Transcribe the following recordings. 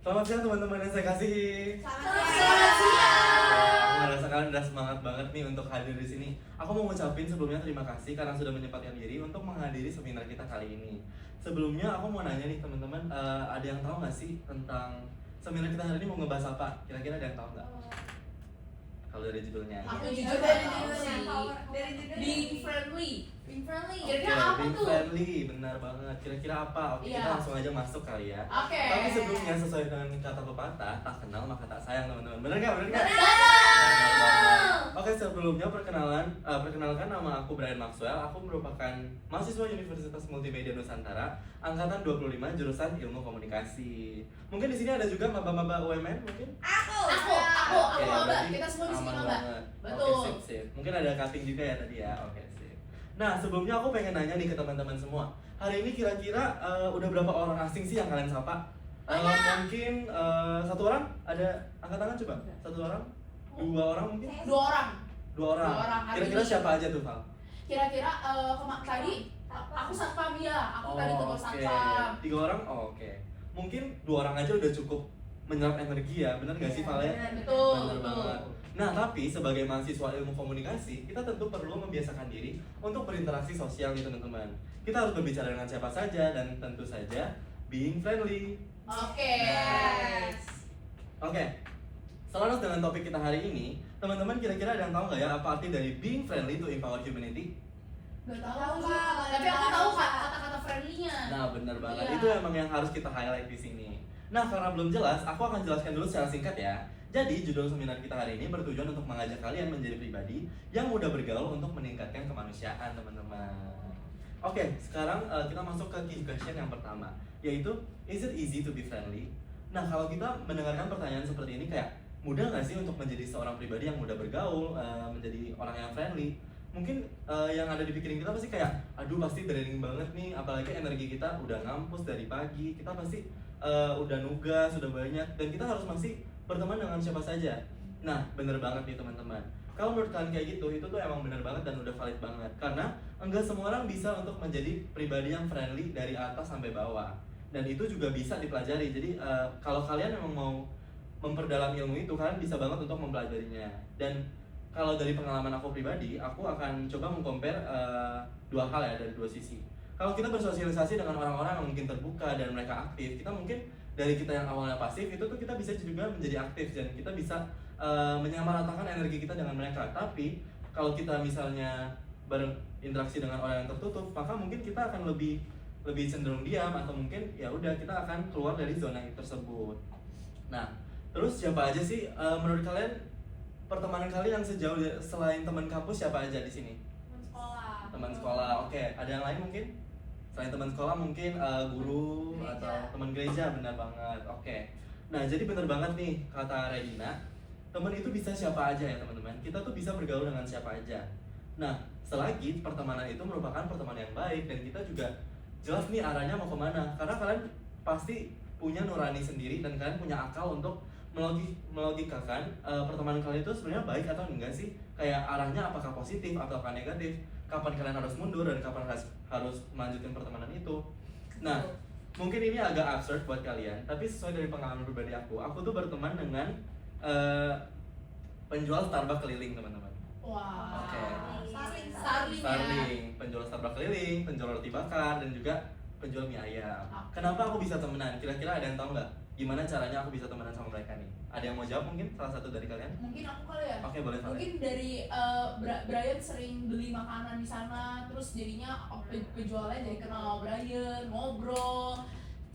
Selamat siang teman-teman yang saya kasihi. Selamat siang. Aku ngerasa kalian udah semangat banget nih untuk hadir di sini. Aku mau ngucapin sebelumnya terima kasih karena sudah menyempatkan diri untuk menghadiri seminar kita kali ini. Sebelumnya aku mau nanya nih teman-teman, ada yang tahu nggak sih tentang seminar kita hari ini mau ngebahas apa? Kira-kira ada yang tahu nggak? Kalau dari judulnya. Aku jujur dari tahu sih. judulnya. Being friendly. Kira-kira Oke, apa being tuh? friendly, benar banget. Kira-kira apa? Oke, Iya. kita langsung aja masuk kali ya. Oke. Tapi sebelumnya sesuai dengan kata pepatah, tak kenal maka tak sayang teman-teman. Bener nggak? Bener nggak? Oke, sebelumnya perkenalkan nama aku Brian Maxwell. Aku merupakan mahasiswa Universitas Multimedia Nusantara, angkatan 25 jurusan Ilmu Komunikasi. Mungkin di sini ada juga maba-maba UMN mungkin? Aku Oke, maba. berarti Kita semua di sini aman maba. banget. Betul. Oke, sip. Mungkin ada cutting juga ya tadi ya. Oke, sip. Nah, sebelumnya aku pengen nanya nih ke teman-teman semua. Hari ini kira-kira udah berapa orang asing sih yang kalian sapa? Mungkin satu orang? Ada angkat tangan coba? Satu orang? Dua orang mungkin? Dua orang. Dua orang. Dua orang hari Kira-kira ini. siapa aja tuh, Val? Kira-kira tadi aku satpam ya. Aku tadi tegur Oke. satpam. Tiga orang? Oh, oke. Mungkin dua orang aja udah cukup menyerap energi ya, bener gak sih Val ya? Betul. Bener banget. Nah, tapi sebagai mahasiswa ilmu komunikasi, kita tentu perlu membiasakan diri untuk berinteraksi sosial nih teman-teman. Kita harus berbicara dengan siapa saja dan tentu saja being friendly. Oke. Oke, selaras dengan topik kita hari ini, teman-teman kira-kira ada yang tahu nggak ya apa arti dari being friendly to empower humanity? Gak tahu Kak. Tapi aku tahu kata-kata friendly-nya. Nah, bener banget. Iya. Itu emang yang harus kita highlight di sini. Nah, karena belum jelas, aku akan jelaskan dulu secara singkat ya. Jadi, judul seminar kita hari ini bertujuan untuk mengajak kalian menjadi pribadi yang mudah bergaul untuk meningkatkan kemanusiaan, teman-teman. Oke, sekarang kita masuk ke key question yang pertama, yaitu is it easy to be friendly? Nah, kalau kita mendengarkan pertanyaan seperti ini kayak mudah nggak sih untuk menjadi seorang pribadi yang mudah bergaul, menjadi orang yang friendly? Mungkin yang ada di pikiran kita pasti kayak, aduh pasti draining banget nih, apalagi energi kita udah ngampus dari pagi, kita pasti udah nugas, sudah banyak, dan kita harus masih berteman dengan siapa saja. Nah, bener banget nih teman-teman. Kalau menurut kalian kayak gitu, itu tuh emang bener banget dan udah valid banget. Karena enggak semua orang bisa untuk menjadi pribadi yang friendly dari atas sampai bawah. Dan itu juga bisa dipelajari. Jadi kalau kalian memang mau memperdalam ilmu itu, kalian bisa banget untuk mempelajarinya. Dan kalau dari pengalaman aku pribadi, aku akan coba mengcompare dua hal ya dari dua sisi. Kalau kita bersosialisasi dengan orang-orang yang mungkin terbuka dan mereka aktif, kita mungkin dari kita yang awalnya pasif itu tuh kita bisa juga menjadi aktif dan kita bisa menyamaratakan energi kita dengan mereka. Tapi kalau kita misalnya berinteraksi dengan orang yang tertutup, maka mungkin kita akan lebih cenderung diam atau mungkin ya udah kita akan keluar dari zona tersebut. Nah, terus siapa aja sih menurut kalian pertemanan kalian yang sejauh selain teman kampus siapa aja di sini? Teman sekolah. Oke, ada yang lain mungkin? Selain teman sekolah mungkin guru Gereja. atau teman gereja, benar banget. Oke. Nah, jadi benar banget nih kata Regina, teman itu bisa siapa aja ya teman-teman. Kita tuh bisa bergaul dengan siapa aja. Nah, selagi pertemanan itu merupakan pertemanan yang baik dan kita juga jelas nih arahnya mau kemana. Karena kalian pasti punya nurani sendiri dan kalian punya akal untuk melogikakan pertemanan kalian itu sebenarnya baik atau enggak sih. Kayak arahnya apakah positif ataukah negatif, kapan kalian harus mundur dan kapan harus melanjutkan pertemanan itu. Nah, mungkin ini agak absurd buat kalian, tapi sesuai dari pengalaman pribadi aku tuh berteman dengan penjual Starbucks keliling, teman-teman. Wah. Oke. Starling ya. Starling, penjual Starbucks keliling, penjual roti bakar, dan juga penjual mie ayam. Kenapa aku bisa temenan? Kira-kira ada yang tahu nggak? Gimana caranya aku bisa temenan sama mereka nih? Ada yang mau jawab mungkin? Salah satu dari kalian? Mungkin aku kali ya. Oke, boleh Valen. Mungkin dari Brian sering beli makanan di sana, terus jadinya penjualnya jadi kenal Brian, ngobrol,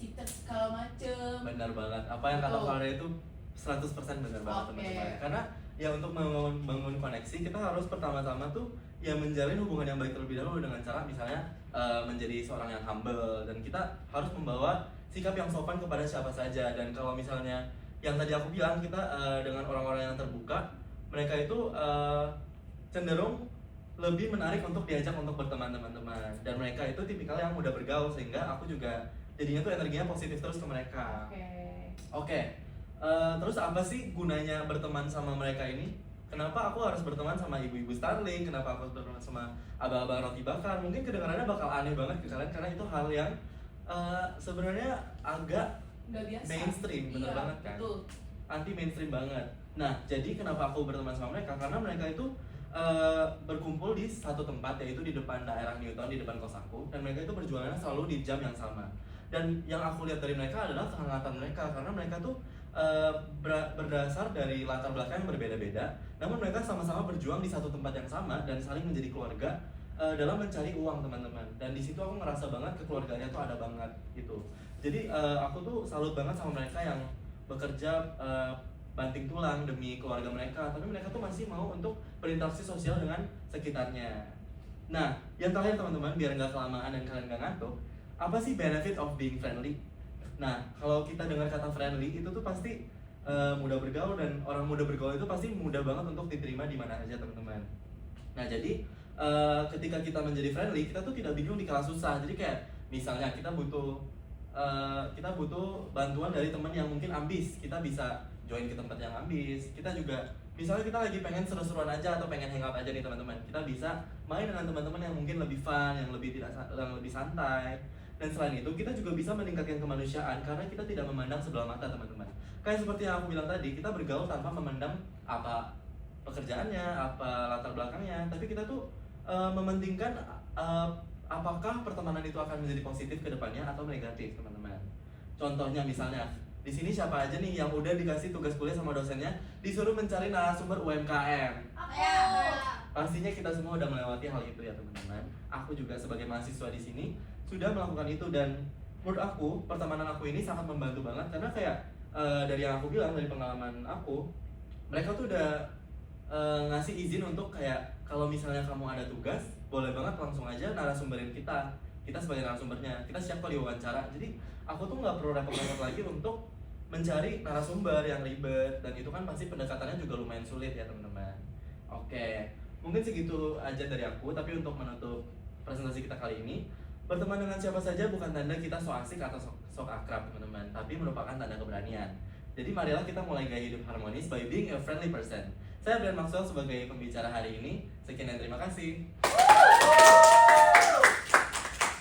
cerita segala macem. Benar banget. Apa yang kata Betul. Valen itu 100% benar banget Oke. teman-teman. Karena ya untuk membangun koneksi kita harus pertama-tama tuh ya menjalin hubungan yang baik terlebih dahulu dengan cara misalnya menjadi seorang yang humble, dan kita harus membawa sikap yang sopan kepada siapa saja. Dan kalau misalnya yang tadi aku bilang kita dengan orang-orang yang terbuka, mereka itu cenderung lebih menarik untuk diajak untuk berteman, teman-teman. Dan mereka itu tipikal yang mudah bergaul sehingga aku juga jadinya tuh energinya positif terus ke mereka. Oke. Terus apa sih gunanya berteman sama mereka ini? Kenapa aku harus berteman sama ibu-ibu Starling? Kenapa aku harus berteman sama abang-abang roti bakar? Mungkin kedengarannya bakal aneh banget ke kalian karena itu hal yang sebenarnya agak nggak biasa. mainstream, bener Iya, banget kan? betul. Anti mainstream banget. Nah, jadi kenapa aku berteman sama mereka? Karena mereka itu berkumpul di satu tempat, yaitu di depan daerah Newton, di depan kos aku, dan mereka itu perjualannya selalu di jam yang sama. Dan yang aku lihat dari mereka adalah kehangatan mereka, karena mereka tuh berdasar dari latar belakang yang berbeda-beda, namun mereka sama-sama berjuang di satu tempat yang sama dan saling menjadi keluarga dalam mencari uang, teman-teman. Dan di situ aku ngerasa banget kekeluarganya tuh ada banget gitu. Jadi aku tuh salut banget sama mereka yang bekerja banting tulang demi keluarga mereka, tapi mereka tuh masih mau untuk berinteraksi sosial dengan sekitarnya. Nah, yang terakhir teman-teman, biar nggak kelamaan dan kalian nggak ngantuk, apa sih benefit of being friendly? Nah, kalau kita dengar kata friendly itu tuh pasti mudah bergaul, dan orang mudah bergaul itu pasti mudah banget untuk diterima di mana aja, teman-teman. Nah, jadi ketika kita menjadi friendly, kita tuh tidak bingung di kala susah. Jadi kayak misalnya kita butuh bantuan dari teman yang mungkin ambis, kita bisa join ke tempat yang ambis. Kita juga misalnya kita lagi pengen seru-seruan aja atau pengen hangout aja nih teman-teman, kita bisa main dengan teman-teman yang mungkin lebih fun, yang lebih santai. Dan selain itu kita juga bisa meningkatkan kemanusiaan karena kita tidak memandang sebelah mata, teman-teman. Kayak seperti yang aku bilang tadi, kita bergaul tanpa memandang apa pekerjaannya, apa latar belakangnya, tapi kita tuh mementingkan apakah pertemanan itu akan menjadi positif ke depannya atau negatif, teman-teman. Contohnya misalnya, di sini siapa aja nih yang udah dikasih tugas kuliah sama dosennya disuruh mencari narasumber UMKM? Aku. Pastinya kita semua udah melewati hal itu ya, teman-teman. Aku juga sebagai mahasiswa di sini sudah melakukan itu, dan menurut aku pertemanan aku ini sangat membantu banget karena kayak dari yang aku bilang, dari pengalaman aku, mereka tuh udah ngasih izin untuk kayak kalau misalnya kamu ada tugas, boleh banget langsung aja narasumberin kita sebagai narasumbernya, kita siap kali wawancara. Jadi aku tuh nggak perlu repot-repot lagi untuk mencari narasumber yang ribet, dan itu kan pasti pendekatannya juga lumayan sulit ya, teman-teman. Oke, mungkin segitu aja dari aku. Tapi untuk menutup presentasi kita kali ini, berteman dengan siapa saja bukan tanda kita sok asik atau sok akrab, teman-teman, tapi merupakan tanda keberanian. Jadi marilah kita mulai gaya hidup harmonis by being a friendly person. Saya Brian Maxwell sebagai pembicara hari ini. Sekian dan terima kasih.